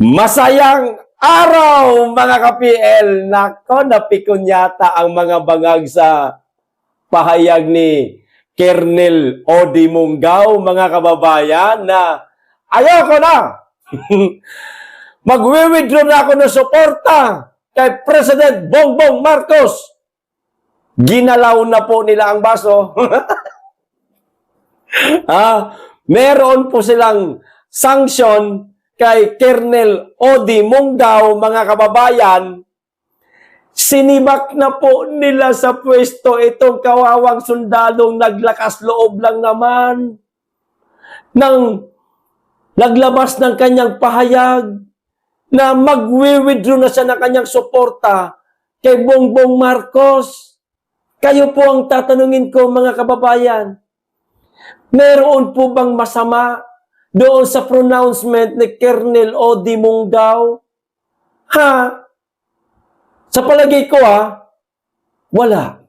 Masayang araw mga ka-PL! Nako, napikon yata ang mga bangag sa pahayag ni Kernel Odi Mungaw, mga kababayan, na ayoko na! Magwi-withdraw na ako ng suporta kay President Bongbong Marcos. Ginalaw na po nila ang baso. Meron po silang sanction kay Kernel Odi Mungaw, mga kababayan. Sinibak na po nila sa pwesto itong kawawang sundalong naglakas loob lang naman nang naglabas ng kanyang pahayag na magwi-withdraw na siya ng kanyang suporta kay Bongbong Marcos. Kayo po ang tatanungin ko, mga kababayan. Meron po bang masama doon sa pronouncement ni Kernel Odi Mungaw? Sa palagay ko wala.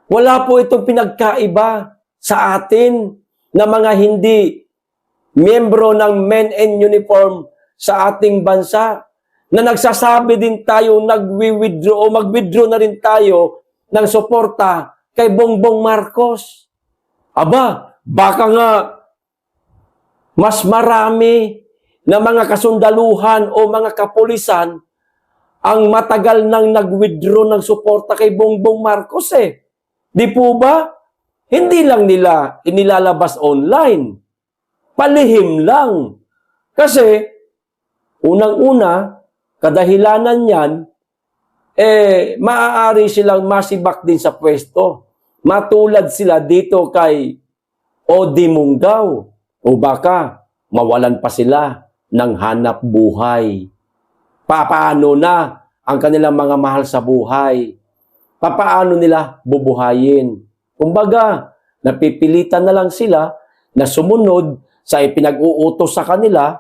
Wala po itong pinagkaiba sa atin na mga hindi miyembro ng men in uniform sa ating bansa, na nagsasabi din tayo, nagwi-withdraw o mag-withdraw na rin tayo ng suporta kay Bongbong Marcos. Aba, baka nga mas marami na mga kasundaluhan o mga kapulisan ang matagal nang nag-withdraw ng suporta kay Bongbong Marcos Di po ba? Hindi lang nila inilalabas online. Palihim lang. Kasi, unang-una, kadahilanan yan, maaari silang masibak din sa pwesto. Matulad sila dito kay Odi Mungaw. O baka, mawalan pa sila ng hanap buhay. Paano na ang kanilang mga mahal sa buhay? Paano nila bubuhayin? Kumbaga, napipilitan na lang sila na sumunod sa ipinag-uutos sa kanila,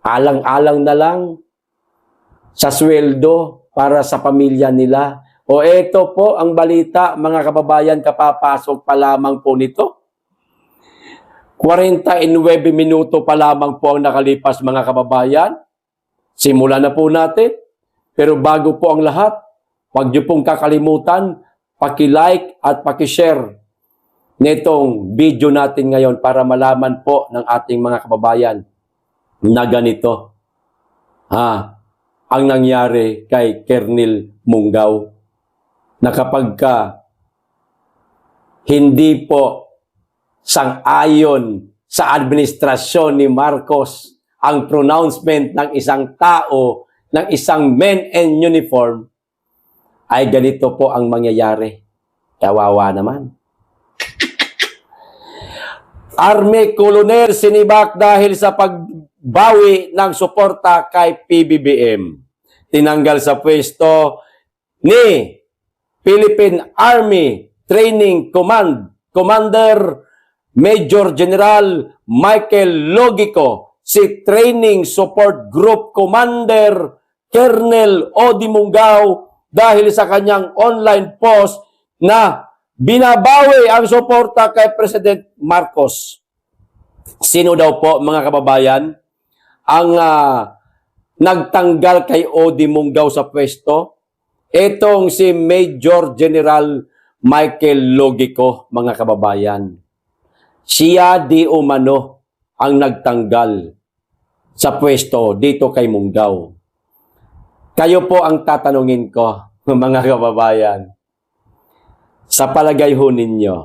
alang-alang na lang sa sweldo para sa pamilya nila. O eto po ang balita, mga kababayan, kapapasok pa lamang po nito. 49 minuto pa lamang po ang nakalipas, mga kababayan. Simulan na po natin. Pero bago po ang lahat, huwag niyo pong kakalimutan, paki-like at paki-share nitong video natin ngayon para malaman po ng ating mga kababayan na ganito ang nangyari kay Kernel Mungaw, na kapag hindi po sang-ayon sa administrasyon ni Marcos ang pronouncement ng isang tao, ng isang men in uniform, ay ganito po ang mangyayari. Kawawa naman. Army Colonel sinibak dahil sa pagbawi ng suporta kay PBBM. Tinanggal sa pwesto ni Philippine Army Training Command Commander Major General Michael Logico si Training Support Group Commander Kernel Odi Mungaw dahil sa kanyang online post na binabawi ang suporta kay President Marcos. Sino daw po, mga kababayan, ang nagtanggal kay Odi Mungaw sa pwesto? Itong si Major General Michael Logico, mga kababayan. Siya di umano ang nagtanggal sa pwesto dito kay Mungaw. Kayo po ang tatanungin ko, mga kababayan. Sa palagay ho ninyo,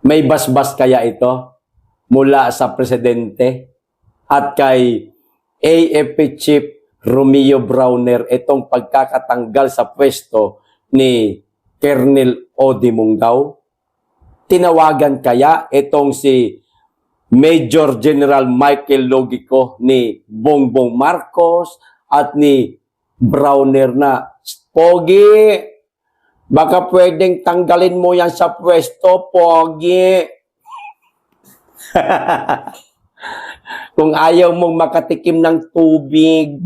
may basbas kaya ito mula sa presidente at kay AFP Chief Romeo Browner itong pagkakatanggal sa pwesto ni Kernel Odi Mungaw? Tinawagan kaya itong si Major General Michael Logico ni Bongbong Marcos at ni Browner na, Pogi, baka pwedeng tanggalin mo yan sa pwesto, Pogi. Kung ayaw mong makatikim ng tubig.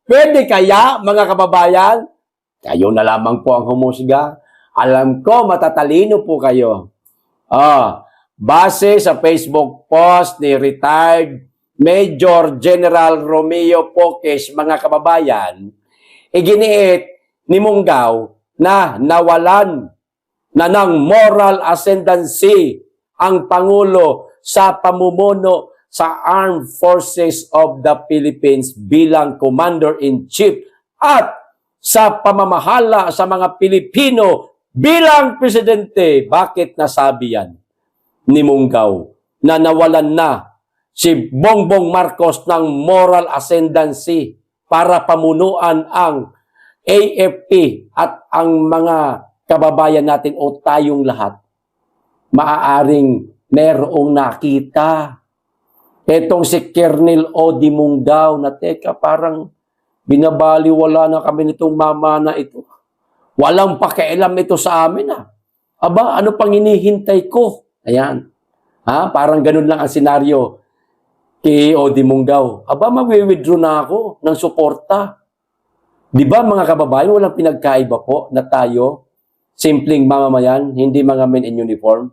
Pwede kaya, mga kababayan? Kayo na lamang po ang humusga. Alam ko, matatalino po kayo. Base sa Facebook post ni retired Major General Romeo Poques, mga kababayan, iginiit ni Munggaw na nawalan na ng moral ascendancy ang Pangulo sa pamumuno sa Armed Forces of the Philippines bilang Commander-in-Chief at sa pamamahala sa mga Pilipino bilang Presidente. Bakit nasabi yan ni Munggaw na nawalan na si Bongbong Marcos ng moral ascendancy para pamunuan ang AFP at ang mga kababayan natin o tayong lahat? Maaaring merong nakita etong si Colonel Odi Munggaw na teka parang binabaliwala na kami nitong mama na ito. Walang pakialam ito sa amin Aba, ano pang hinihintay ko? Ayan. Parang ganun lang ang senaryo kay Odi Munggaw. Aba, mag-withdraw na ako ng suporta. Di ba mga kababayan, walang pinagkaiba po na tayo, simpleng mamamayan, hindi mga men in uniform?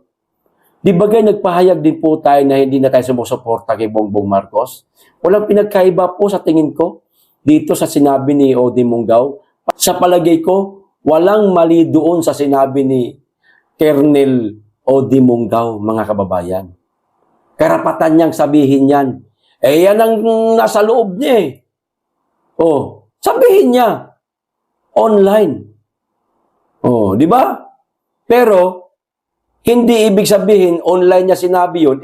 Di ba nagpahayag din po tayo na hindi na tayo sumusuporta kay Bongbong Marcos? Walang pinagkaiba po sa tingin ko dito sa sinabi ni Odi Munggaw. Sa palagay ko, walang mali doon sa sinabi ni Colonel Odi Munggaw, mga kababayan. Karapatan niyang sabihin yan. Yan ang nasa loob niya sabihin niya. Online. Di ba? Pero, hindi ibig sabihin, online niya sinabi yun,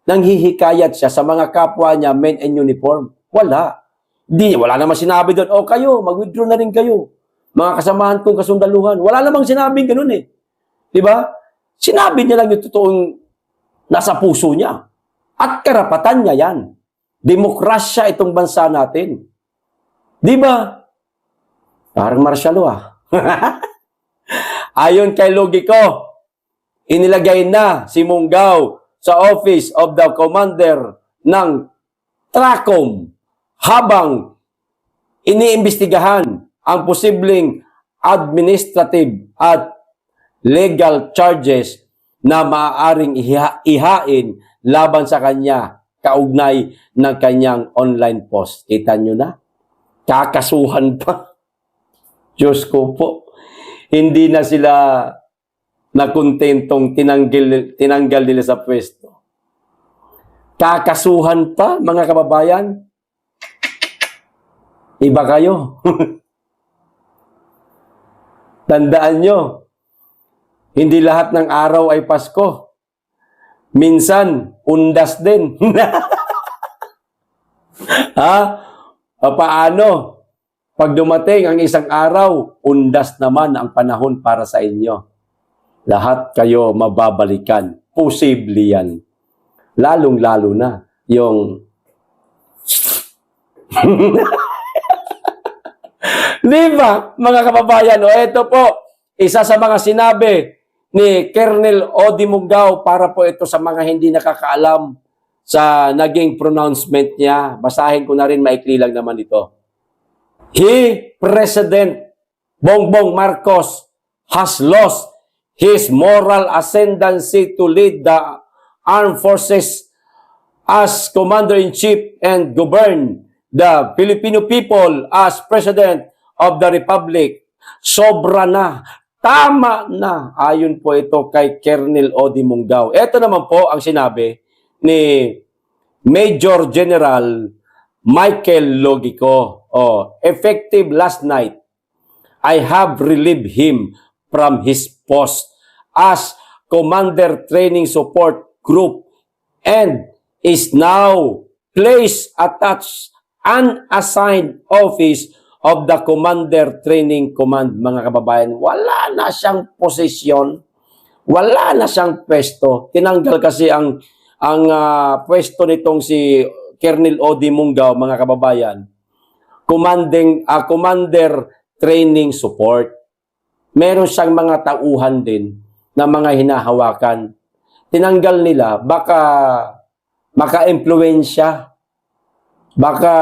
nanghihikayat siya sa mga kapwa niya, men in uniform. Wala. Wala namang sinabi doon, kayo, mag-withdraw na rin kayo. Mga kasamahan kong kasundaluhan. Wala namang sinabing ganun Di ba? Sinabi niya lang yung totoong nasa puso niya. At karapatan niya yan. Demokrasya itong bansa natin. Di ba? Parang martial law Ayon kay Logiko, inilagay na si Munggaw sa Office of the Commander ng TRACOM habang iniimbestigahan ang posibleng administrative at legal charges na maaaring ihain laban sa kanya kaugnay ng kanyang online post. Kita nyo na? Kakasuhan pa. Diyos ko po. Hindi na sila nakontentong tinanggal nila sa pwesto. Kakasuhan pa, mga kababayan. Iba kayo. Tandaan nyo, hindi lahat ng araw ay Pasko. Minsan, undas din. Paano? Pag dumating ang isang araw, undas naman ang panahon para sa inyo. Lahat kayo mababalikan. Posible yan. Lalong-lalo na yung di ba, mga kababayan? Ito po, isa sa mga sinabi ni Colonel Odi Munggaw para po ito sa mga hindi nakakaalam sa naging pronouncement niya. Basahin ko na rin, maikli lang naman ito. President Bongbong Marcos has lost his moral ascendancy to lead the armed forces as Commander-in-Chief and govern the Filipino people as President of the Republic. Sobra na. Tama na. Ayon po ito kay Colonel Odi Munggaw. Ito naman po ang sinabi ni Major General Michael Logiko. Effective last night, I have relieved him from his post as Commander Training Support Group and is now placed attached unassigned office of the Commander Training Command. Mga kababayan, wala na siyang posisyon, wala na siyang pwesto. Tinanggal kasi ang pwesto nitong si Colonel Odi Munggaw, mga kababayan, Commander Training Support. Meron siyang mga tauhan din na mga hinahawakan. Tinanggal nila, baka maka-impluensya. Baka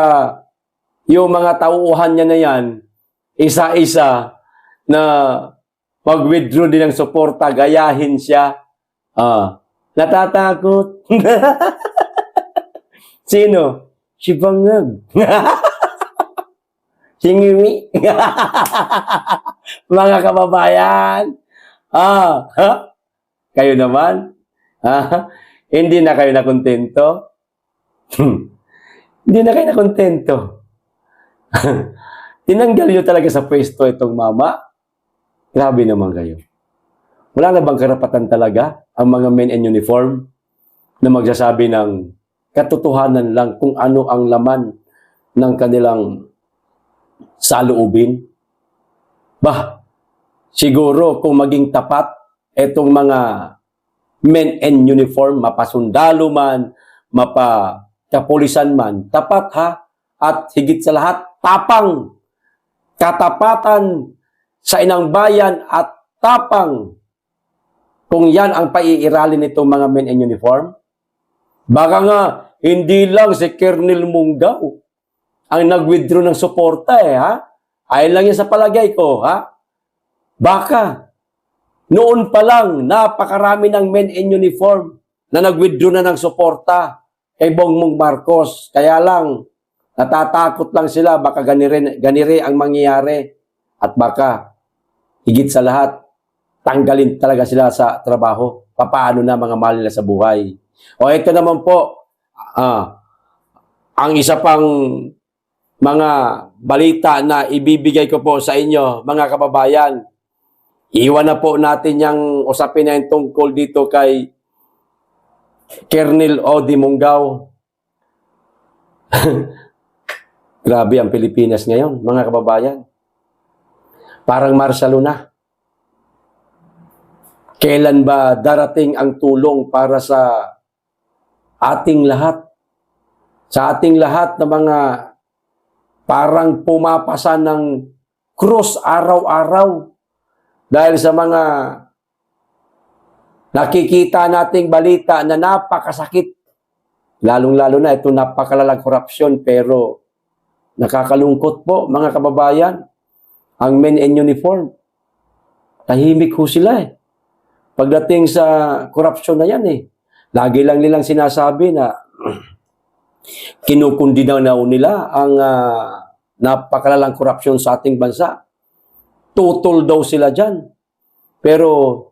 yung mga tauhan niya na yan, isa-isa na mag-withdraw din ng suporta, gayahin siya. Natatakot. Sino? Si Bangag. Si Ngimi. Mga kababayan. Ha? Kayo naman? Hindi na kayo nakontento? Hindi na kayo nakontento. Tinanggal nyo talaga sa pwesto itong mama? Grabe naman kayo. Wala na bang karapatan talaga ang mga men in uniform na magsasabi ng katotohanan lang kung ano ang laman ng kanilang saloobin? Bah, siguro kung maging tapat itong mga men in uniform, mapasundalo man, mapakapulisan man, tapat ha, at higit sa lahat, tapang, katapatan sa inang bayan at tapang kung yan ang paiiralin nitong mga men in uniform. Baka nga, hindi lang si Colonel Mungaw ang nag-withdraw ng suporta ha? Ayun lang yan sa palagay ko, ha? Baka, noon pa lang, napakarami ng men in uniform na nag-withdraw na ng suporta kay Bongbong Marcos. Kaya lang, natatakot lang sila, baka ganire ang mangyayari. At baka, higit sa lahat, tanggalin talaga sila sa trabaho. Papaano na mga mahal nila sa buhay. O ito naman po, ang isa pang mga balita na ibibigay ko po sa inyo, mga kababayan. Iwan na po natin yung usapin na yung tungkol dito kay Colonel Odi Mungaw. Grabe ang Pilipinas ngayon, mga kababayan. Parang martial law na. Kailan ba darating ang tulong para sa ating lahat? Sa ating lahat na mga parang pumapasa ng krus araw-araw dahil sa mga nakikita nating balita na napakasakit. Lalong-lalo na ito napakalalang korupsyon, pero nakakalungkot po mga kababayan, ang men in uniform. Tahimik ho sila eh. Pagdating sa korupsyon na yan eh. Lagi lang nilang sinasabi na kinukundina na nila ang napakalalang korupsyon sa ating bansa. Tutol daw sila dyan. Pero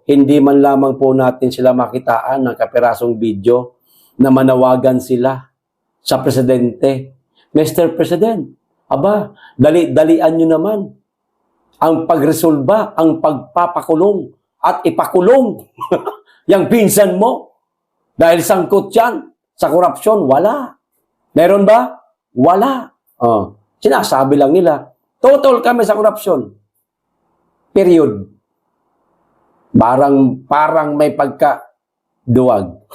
hindi man lamang po natin sila makitaan ng kapirasong video na manawagan sila sa presidente. Mr. President, aba, dalian nyo naman ang pagresolba, ang pagpapakulong at ipakulong yung pinsan mo. Dahil sangkot yan sa korupsyon, wala. Meron ba? Wala. Sinasabi lang nila, total kami sa korupsyon. Period. Parang may pagka-duwag.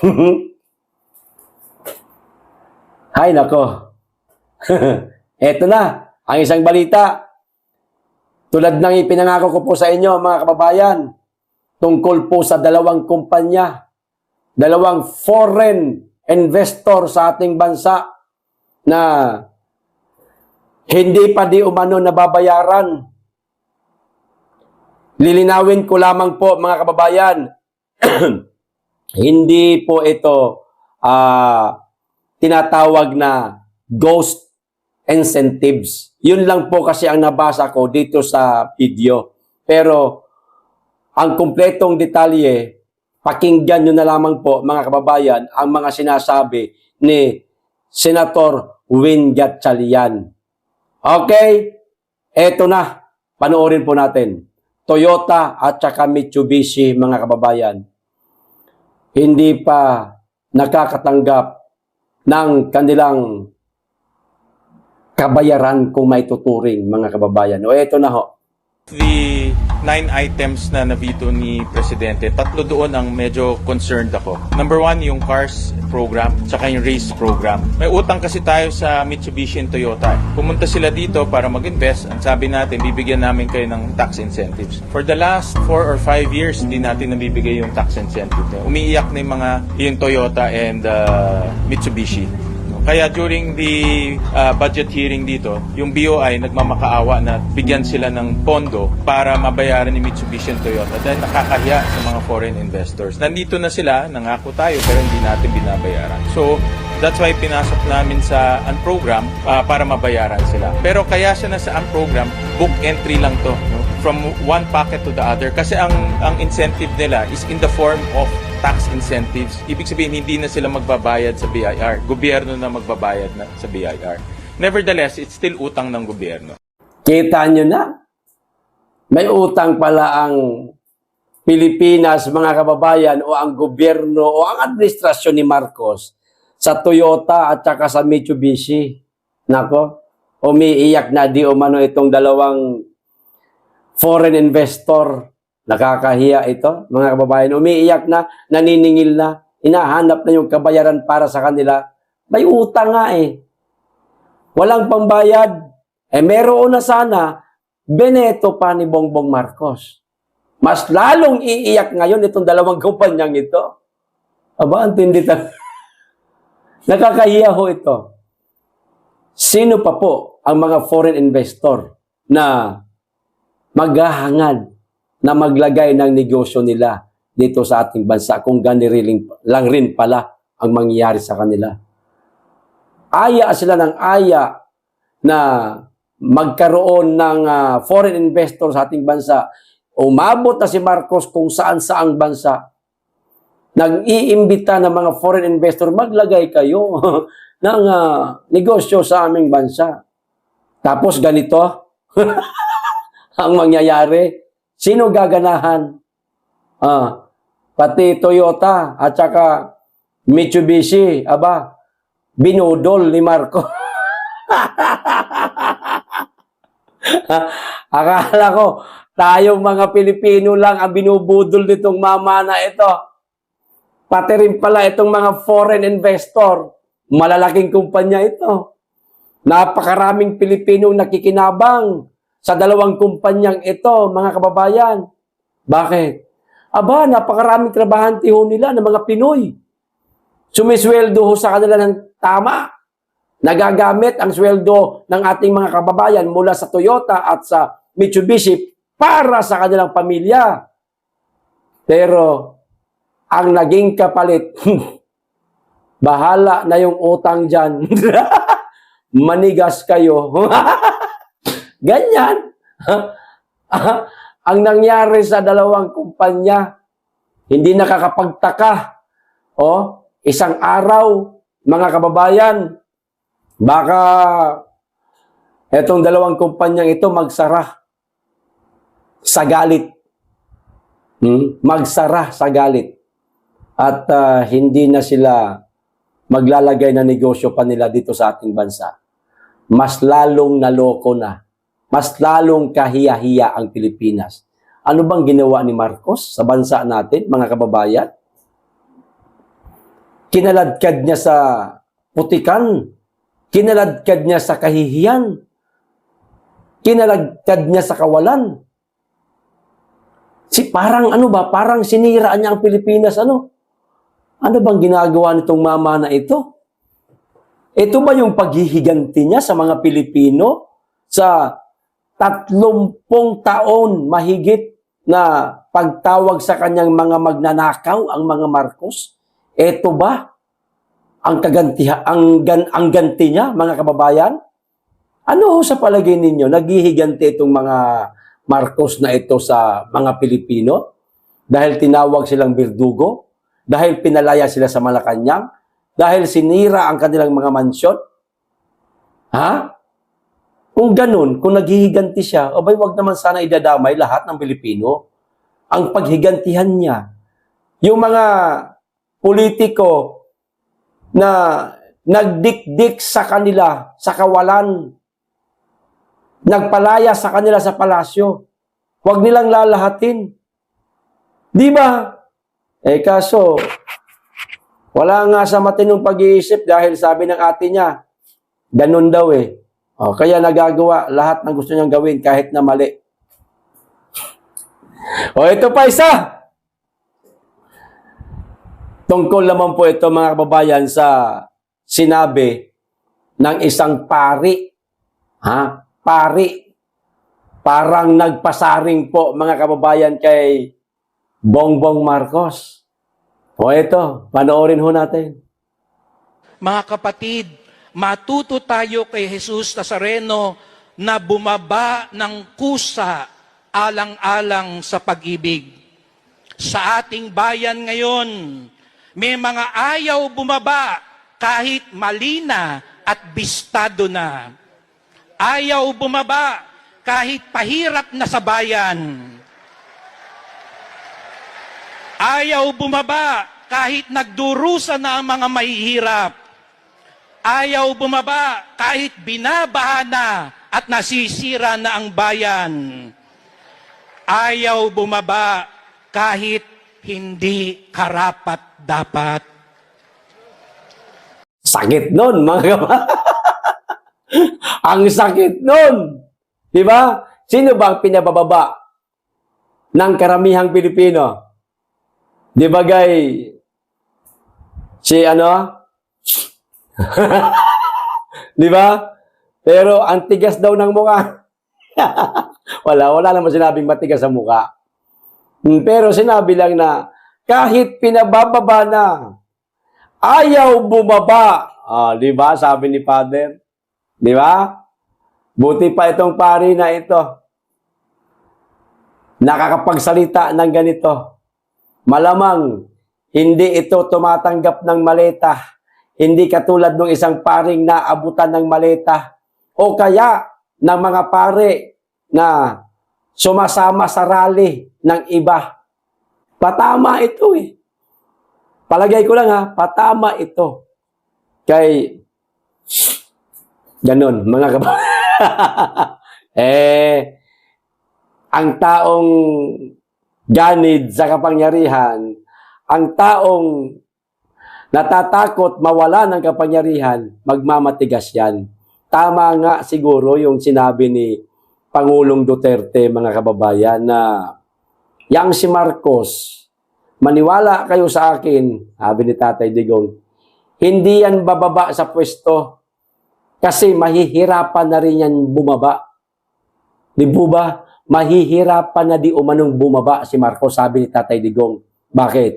Hay nako. Eto na, ang isang balita. Tulad ng ipinangako ko po sa inyo, mga kababayan, tungkol po sa dalawang kumpanya, dalawang foreign investor sa ating bansa na hindi pa di umano nababayaran. Lilinawin ko lamang po, mga kababayan, hindi po ito tinatawag na ghost incentives. Yun lang po kasi ang nabasa ko dito sa video. Pero ang kumpletong detalye, pakinggan nyo na lamang po, mga kababayan, ang mga sinasabi ni Senator Win Gatchalian. Okay? Eto na. Panoorin po natin. Toyota at saka Mitsubishi, mga kababayan, hindi pa nakakatanggap ng kanilang kabayaran kung may tuturing, mga kababayan. O eto na ho. The 9 items na nabito ni Presidente, tatlo doon ang medyo concerned ako. Number 1, yung CARS program, tsaka yung RACE program. May utang kasi tayo sa Mitsubishi and Toyota. Pumunta sila dito para mag-invest. Ang sabi natin, bibigyan namin kayo ng tax incentives. For the last 4 or 5 years, hindi natin nabibigay yung tax incentive. Umiiyak na yung Toyota and Mitsubishi. Kaya during the budget hearing dito, yung BOI nagmamakaawa na bigyan sila ng pondo para mabayaran ni Mitsubishi and Toyota dahil nakakahiya sa mga foreign investors. Nandito na sila, nangako tayo pero hindi natin binabayaran. So, that's why pinasok namin sa program para mabayaran sila. Pero kaya siya na sa program, book entry lang to, no? From one pocket to the other. Kasi ang incentive nila is in the form of tax incentives. Ibig sabihin, hindi na sila magbabayad sa BIR. Gobyerno na magbabayad na sa BIR. Nevertheless, it's still utang ng gobyerno. Kita nyo na, may utang pala ang Pilipinas, mga kababayan, o ang gobyerno o ang administrasyon ni Marcos sa Toyota at saka sa Mitsubishi. Nako, umiiyak na di umano itong dalawang foreign investor. Nakakahiya ito, mga kababayan. Umiiyak na, naniningil na, hinahanap na yung kabayaran para sa kanila. May utang nga eh. Walang pambayad. Meron na sana, beneto pa ni Bongbong Marcos. Mas lalong iiyak ngayon itong dalawang kumpanyang ito. Aba, ang tindi Nakakahiya ho ito. Sino pa po ang mga foreign investor na maghahangad na maglagay ng negosyo nila dito sa ating bansa kung ganiling lang rin pala ang mangyayari sa kanila? Aya sila ng aya na magkaroon ng foreign investor sa ating bansa. Umabot na si Marcos kung saan-saang bansa. Nag-iimbita ng mga foreign investor, maglagay kayo ng negosyo sa aming bansa. Tapos ganito ang mangyayari. Sino gaganahan? Pati Toyota at saka Mitsubishi, aba, binudol ni Marcos. Akala ko, tayong mga Pilipino lang ang binubudol nitong mama na ito. Pati rin pala itong mga foreign investor. Malalaking kumpanya ito. Napakaraming Pilipino nakikinabang sa dalawang kumpanyang ito, mga kababayan. Bakit? Aba, napakaraming trabahante ho nila ng mga Pinoy. Sumisweldo ho sa kanila ng tama. Nagagamit ang sweldo ng ating mga kababayan mula sa Toyota at sa Mitsubishi para sa kanilang pamilya. Pero, ang naging kapalit, bahala na yung utang dyan. Manigas kayo. Ganyan. Ang nangyari sa dalawang kumpanya, hindi nakakapagtaka. Isang araw, mga kababayan, baka etong dalawang kumpanyang ito magsara sa galit. Magsara sa galit. At hindi na sila maglalagay na negosyo pa nila dito sa ating bansa. Mas lalong naloko na. Mas lalong kahiya-hiya ang Pilipinas. Ano bang ginawa ni Marcos sa bansa natin, mga kababayan? Kinaladkad niya sa putikan. Kinaladkad niya sa kahihiyan. Kinaladkad niya sa kawalan. Parang sinira niya ang Pilipinas, Ano bang ginagawa nitong mama na ito? Ito ba yung paghihiganti niya sa mga Pilipino sa 30 taon mahigit na pagtawag sa kanyang mga magnanakaw, ang mga Marcos? Ito ba ang ganti niya, mga kababayan? Ano sa palagay ninyo? Naghihiganti itong mga Marcos na ito sa mga Pilipino dahil tinawag silang birdugo? Dahil pinalaya sila sa Malacanang? Dahil sinira ang kanilang mga mansyon? Kung ganun, kung naghihiganti siya, wag naman sana idadamay lahat ng Pilipino. Ang paghigantihan niya, yung mga politiko na nagdikdik sa kanila, sa kawalan, nagpalaya sa kanila sa palasyo, wag nilang lalahatin. Di ba? Kaso, wala nga sa matinong pag-iisip dahil sabi ng ate niya, ganun daw kaya nagagawa lahat ng gusto niyang gawin kahit na mali. Ito pa isa. Tungkol naman po ito, mga kababayan, sa sinabi ng isang pari. Ha? Pari. Parang nagpasaring po, mga kababayan, kay Bongbong Marcos. O ito, panoorin ho natin. Mga kapatid, matuto tayo kay Jesus Nazareno na bumaba ng kusa alang-alang sa pag-ibig. Sa ating bayan ngayon, may mga ayaw bumaba kahit malina at bistado na. Ayaw bumaba kahit pahirap na sa bayan. Ayaw bumaba kahit nagdurusa na ang mga mahihirap. Ayaw bumaba kahit binabaha na at nasisira na ang bayan. Ayaw bumaba kahit hindi karapat-dapat. Sakit nun, mga kababayan. Ang sakit nun. Di ba? Sino ba ang pinabababa ng karamihang Pilipino? Di ba, gay? Si ano? Di ba? Pero ang tigas daw ng mukha. wala naman sinabing matigas ang mukha. Pero sinabi lang na kahit pinabababa na, ayaw bumaba. Di ba? Sabi ni Father. Di ba? Buti pa itong pari na ito. Nakakapagsalita ng ganito. Malamang, hindi ito tumatanggap ng maleta. Hindi katulad ng isang paring naabutan ng maleta. O kaya, ng mga pare na sumasama sa rally ng iba. Patama ito eh. Palagay ko lang ha, patama ito. Kay, ganun, mga kababayan. Ang taong ganid sa kapangyarihan, ang taong natatakot mawala ng kapangyarihan, magmamatigas yan. Tama nga siguro yung sinabi ni Pangulong Duterte, mga kababayan, na yang si Marcos, maniwala kayo sa akin, sabi ni Tatay Digong, hindi yan bababa sa pwesto kasi mahihirapan na rin yan bumaba. Di po ba? Mahihirapan na di umanong bumaba si Marcos, sabi ni Tatay Digong. Bakit?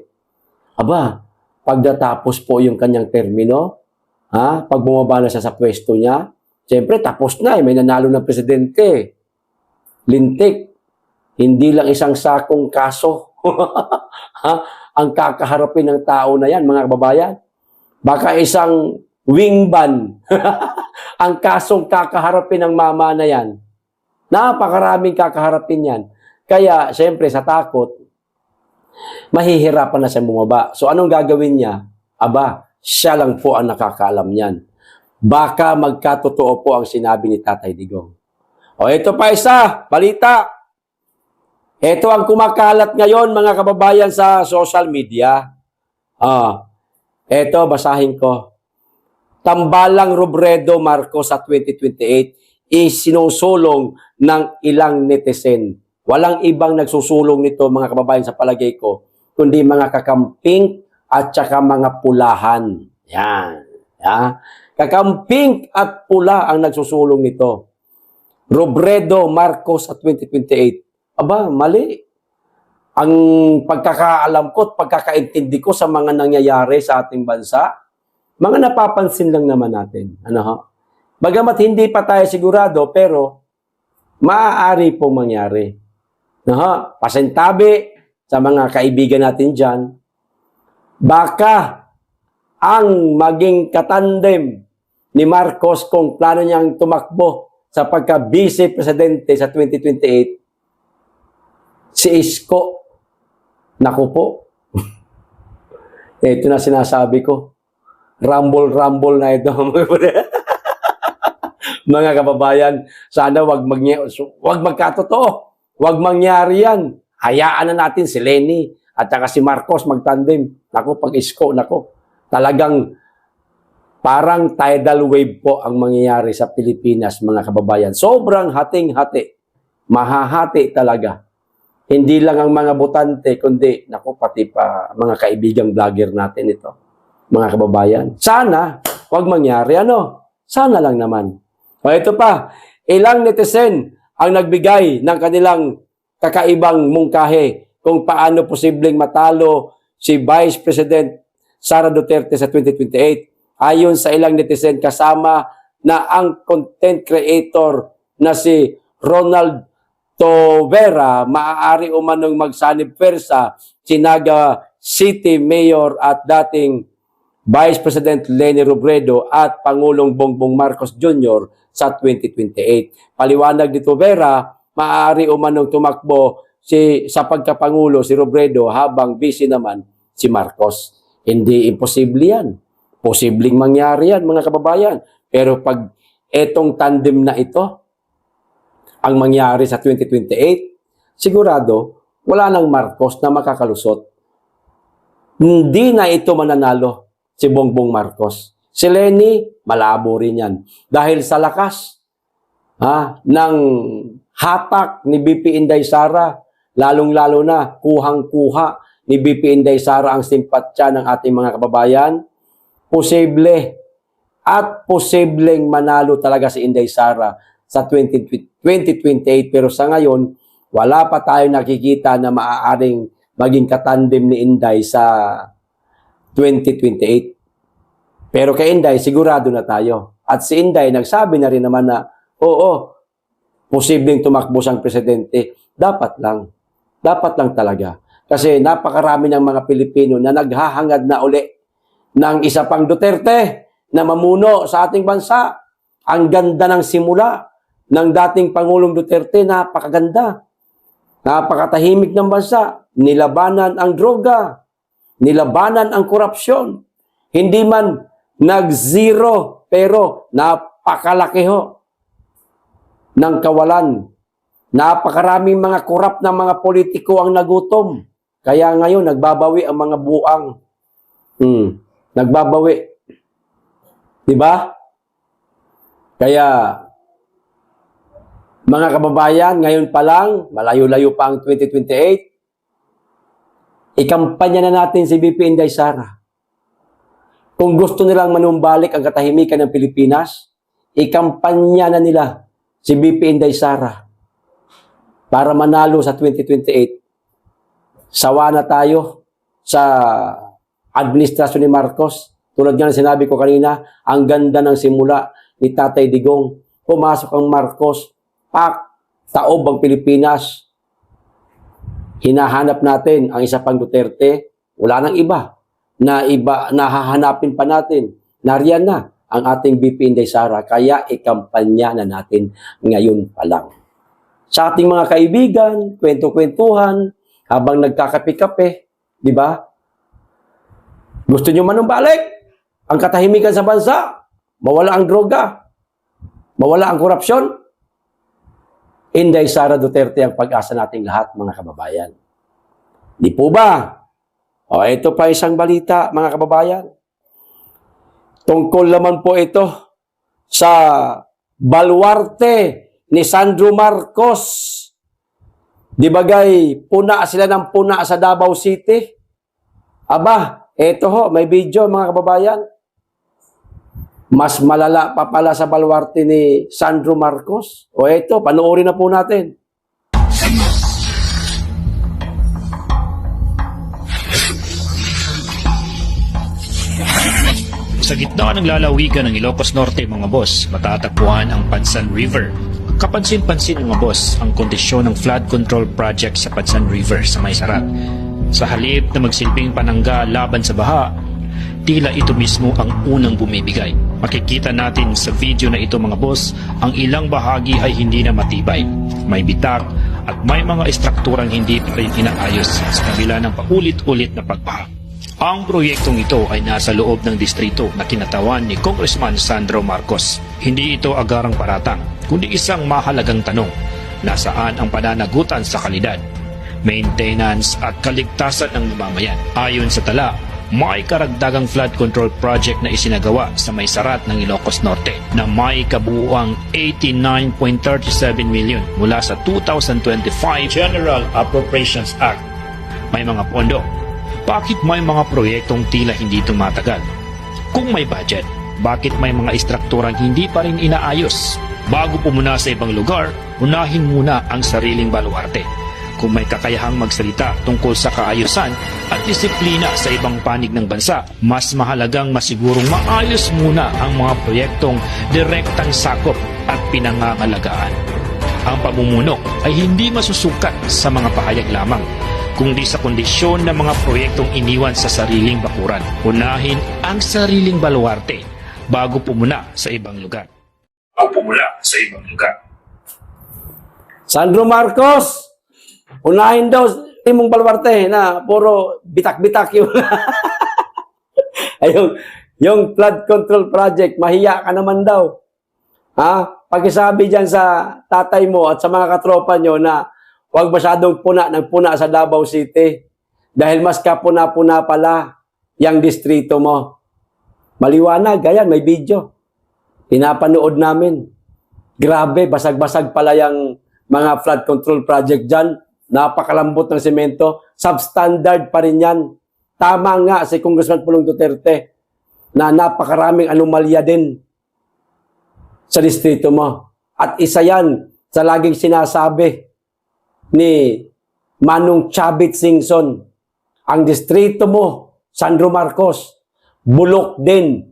Aba, pagdatapos po yung kanyang termino, pag bumaba na siya sa pwesto niya, siyempre tapos na, may nanalo ng presidente. Lintik. Hindi lang isang sakong kaso. Ang kakaharapin ng tao na yan, mga kababayan. Baka isang wingban. Ang kasong kakaharapin ng mama na yan. Napakaraming kakaharapin yan. Kaya, siyempre, sa takot, mahihirapan na siya bumaba. So, anong gagawin niya? Aba, siya lang po ang nakakaalam niyan. Baka magkatotoo po ang sinabi ni Tatay Digong. O, ito pa isa, balita. Ito ang kumakalat ngayon, mga kababayan, sa social media. Ito, basahin ko. Tambalang Robredo Marcos sa 2028 isinusulong ng ilang netizen. Walang ibang nagsusulong nito, mga kababayan, sa palagay ko, kundi mga kakamping at saka mga pulahan. Yan. Ya. Kakamping at pula ang nagsusulong nito. Robredo Marcos sa 2028. Aba, mali. Ang pagkakaalam ko at pagkakaintindi ko sa mga nangyayari sa ating bansa, mga napapansin lang naman natin. Ano ha? Bagamat hindi pa tayo sigurado, pero maaari pong mangyari. Pasintabi sa mga kaibigan natin dyan, baka ang maging katandem ni Marcos kung plano niyang tumakbo sa pagka-vice presidente sa 2028, si Isko. Naku po. Ito na sinasabi ko. Rumble na ito. Mga kababayan, sana wag magkatotoo. Wag mangyari yan. Hayaan na natin si Lenny at saka si Marcos magtandem. Naku, pag Isko, naku. Talagang parang tidal wave po ang mangyayari sa Pilipinas, mga kababayan. Sobrang hating-hati. Mahahati talaga. Hindi lang ang mga botante, kundi, naku, pati pa mga kaibigang vlogger natin ito. Mga kababayan. Sana, wag mangyari, ano? Sana lang naman. O ito pa, ilang netizen ang nagbigay ng kanilang kakaibang mungkahi kung paano posibleng matalo si Vice President Sara Duterte sa 2028. Ayon sa ilang netizen, kasama na ang content creator na si Ronald Tovera, maaari umanong magsanib pwersa si Naga City Mayor at dating Vice President Leni Robredo at Pangulong Bongbong Marcos Jr. sa 2028. Paliwanag ni Tovera, maaari umanong tumakbo sa pagkapangulo si Robredo habang busy naman si Marcos. Hindi imposible yan. Posibleng mangyari yan, mga kababayan. Pero pag etong tandem na ito ang mangyari sa 2028, sigurado wala nang Marcos na makakalusot. Hindi na ito mananalo si Bongbong Marcos. Si Leni, malabo rin yan. Dahil sa lakas ng hatak ni BP Inday Sara, lalong-lalo na kuhang-kuha ni BP Inday Sara ang simpatya ng ating mga kababayan, posibleng manalo talaga si Inday Sara sa 2028. Pero sa ngayon, wala pa tayo nakikita na maaaring maging katandem ni Inday sa 2028. Pero kay Inday, sigurado na tayo. At si Inday, nagsabi na rin naman na, oo, posibleng tumakbo siyang presidente. Dapat lang talaga. Kasi napakarami ng mga Pilipino na naghahangad na uli ng isa pang Duterte na mamuno sa ating bansa. Ang ganda ng simula ng dating Pangulong Duterte, napakaganda. Napakatahimik ng bansa. Nilabanan ang droga. Nilabanan ang korupsyon. Hindi man nag-zero, pero napakalaki ho ng kawalan. Napakaraming mga korap na mga politiko ang nagutom. Kaya ngayon, nagbabawi ang mga buang. Nagbabawi. Diba? Kaya, mga kababayan, ngayon pa lang, malayo-layo pa ang 2028, ikampanya na natin si BP Inday Sara. Kung gusto nilang manumbalik ang katahimikan ng Pilipinas, ikampanya na nila si BP Inday Sara para manalo sa 2028. Sawa na tayo sa administrasyon ni Marcos. Tulad nga ng sinabi ko kanina, ang ganda ng simula ni Tatay Digong. Pumasok ang Marcos, taob ang Pilipinas. Hinahanap natin ang isa pang Duterte, wala nang iba na hahanapin pa natin. Nariyan na ang ating BP Inday Sara, kaya ikampanya na natin ngayon pa lang. Sa ating mga kaibigan, kwento-kwentuhan, habang nagkakape-kape, di ba? Gusto nyo manumbalik ang katahimikan sa bansa? Mawala ang droga? Mawala ang korupsyon? Inday Sara Duterte ang pag-asa nating lahat, mga kababayan. Di po ba? O, ito pa isang balita, mga kababayan. Tungkol naman po ito sa baluarte ni Sandro Marcos. Di bagay, puna sila ng puna sa Davao City? Aba, eto ho, may video, mga kababayan. Mas malala pa pala sa baluarte ni Sandro Marcos. O eto, panoorin na po natin. Sa gitna ng lalawigan ng Ilocos Norte, mga boss, matatagpuan ang Pansan River. Kapansin-pansin, mga boss, ang kondisyon ng flood control project sa Pansan River sa Maysarat. Sa halip na magsilbing panangga laban sa baha, tila ito mismo ang unang bumibigay. Makikita natin sa video na ito, mga boss, ang ilang bahagi ay hindi na matibay. May bitak at may mga estrukturang hindi pa rin inaayos sa kabila ng paulit-ulit na pagbaha. Ang proyektong ito ay nasa loob ng distrito na kinatawan ni Congressman Sandro Marcos. Hindi ito agarang paratang, kundi isang mahalagang tanong. Nasaan ang pananagutan sa kalidad, maintenance at kaligtasan ng mamamayan? Ayon sa tala, may karagdagang flood control project na isinagawa sa Maysarat ng Ilocos Norte na may kabuuang 89.37 million mula sa 2025 General Appropriations Act. May mga pondo. Bakit may mga proyektong tila hindi tumatagal? Kung may budget, bakit may mga istrukturang hindi pa rin inaayos. Bago pumuna sa ibang lugar, unahin muna ang sariling baluarte. Kung may kakayahang magsalita tungkol sa kaayusan at disiplina sa ibang panig ng bansa, mas mahalagang masigurong maayos muna ang mga proyektong direktang sakop at pinangangalagaan. Ang pamumuno ay hindi masusukat sa mga pahayag lamang, kundi sa kondisyon ng mga proyektong iniwan sa sariling bakuran. Unahin ang sariling baluarte bago pumuna sa ibang lugar. Sandro Marcos, unahin daw imong baluarte na puro bitak-bitak yung yung flood control project, mahiya ka naman daw. Ha? Pakisabi dyan sa tatay mo at sa mga katropa nyo na huwag masyadong puna sa Davao City dahil mas kapuna-puna pala yung distrito mo. Maliwanag, ayan, may video. Pinapanood namin. Grabe, basag-basag pala yung mga flood control project dyan. Napakalambot ng semento. Substandard pa rin yan. Tama nga si Congressman Pulong Duterte na napakaraming anomalya din sa distrito mo. At isa yan sa laging sinasabi ni Manong Chavit Singson. Ang distrito mo, Sandro Marcos, bulok din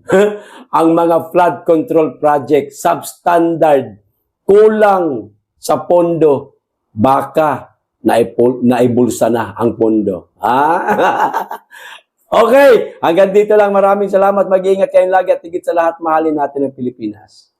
ang mga flood control project, substandard, kulang sa pondo, baka naibulsa na ang pondo. Okay, hanggang dito lang. Maraming salamat. Mag-iingat kayong lagi at higit sa lahat, mahalin natin ang Pilipinas.